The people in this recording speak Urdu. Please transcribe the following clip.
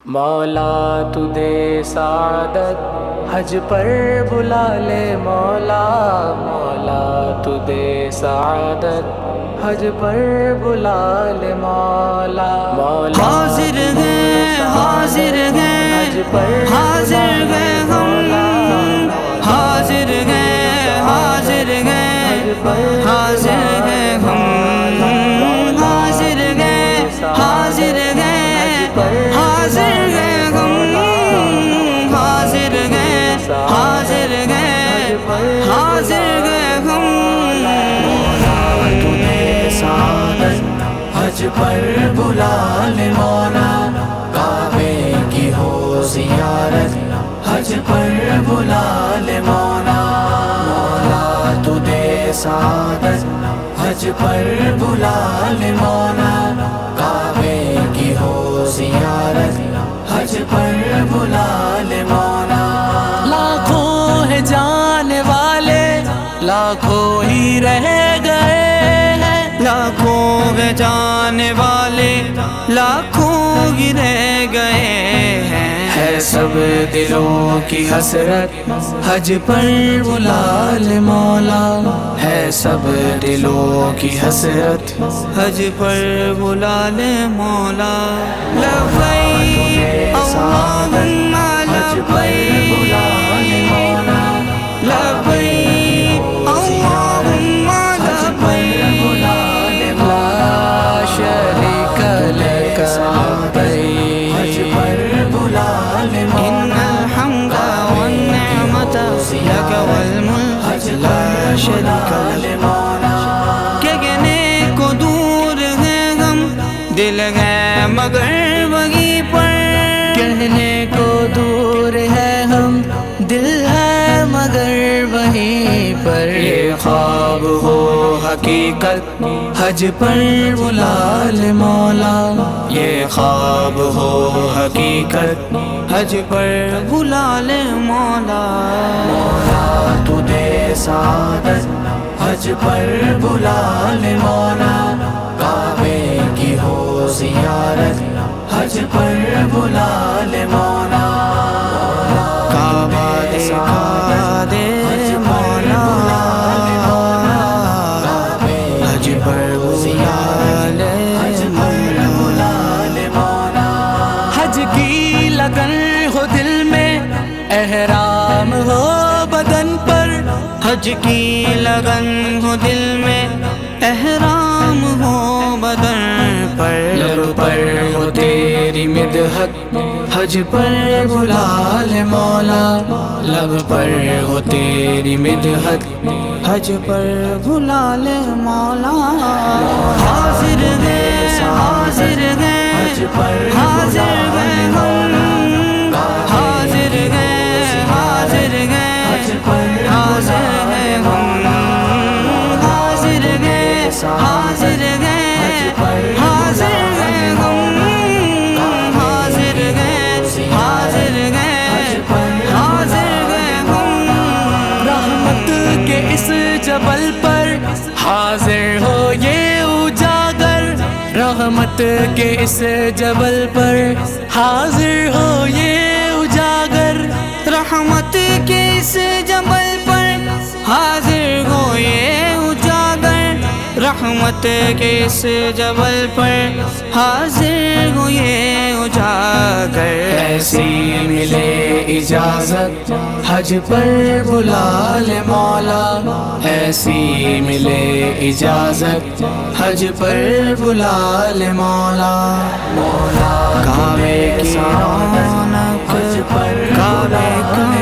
مولا تو دے سعادت حج پر بلا لے مولا، مولا تو دے سعادت حج پر بلا لے مولا، مولا حاضر ہیں حاضر ہیں حج پر حاضر ہیں ہم، حاضر ہیں حاضر ہیں حاضر ہیں ہم، حاضر ہیں حاضر ہیں حاضر ہیں ہم، حاضر ہیں حاضر ہیں حاضر ہیں ہم۔ تو دے سعادت حج پر بلا لے مولا، کعبے کی ہو زیارت حج پر بلا لے مولا، مولا تو دے سعادت حج پر بلا لے مولا، کعبے کی ہو زیارت حج پر بلا لے مولا۔ لاکھوں ہے جانے والے لاکھوں ہی رہ گئے ہیں، لاکھوں گے جانے والے لاکھوں ہی رہ گئے ہیں، ہے سب دلوں کی حسرت حج پر بلا لے مولا، ہے سب دلوں کی حسرت حج پر بلا لے مولا۔ لبیک اللہم لبیک، لبیک اللہم لبیک، لا شریک لک لبیک، حج پر بلا لے ان الحمد والنعمت لک والملک لا شریک لک۔ کہنے کو دور ہے ہم، دل ہے مگر وہیں پر، کہنے کو دور ہے ہم، دل ہے مگر وہیں پر، یہ خواب ہو حقیقت حج پر بلا لے مولا، یہ خواب ہو حقیقت حج پر بلا لے مولا۔ مولا تو دے سعادت حج پر بلا لے مولا، کعبے کی ہو زیارت حج پر بلا لے مولا، کعبہ دکھا دے مولا، حج پر بلا لے مولا۔ حج کی لگن ہو دل میں احرام ہو بدن پر، حج کی لگن ہو دل میں احرام ہو بدن پر، لب پر ہو تیری مدحت حج پر بلا لے مولا، لب پر ہو تیری مدحت حج پر بلا لے مولا۔ حاضر ہیں حاضر ہیں حاضر ہیں ہم، حاضر ہیں حاضر ہیں حاضر ہیں ہم، حاضر ہیں حاضر ہیں حاضر ہیں ہم، حاضر ہیں حاضر ہیں حاضر ہیں ہم۔ رحمت کے اس جبل پر حاضر ہو یہ اجاگر، رحمت کے اس جبل پر حاضر ہو یہ اجاگر، رحمت کے اس جبل پر حاضر ہو یہ اجاگر، رحمت کے اس جبل پر حاضر ہو یہ اجاگر، ایسی ملے اجازت حج پر بلا لے مولا، ایسی ملے اجازت حج پر بلا لے مولا، مولا کعبے کی رونق، کعبے کا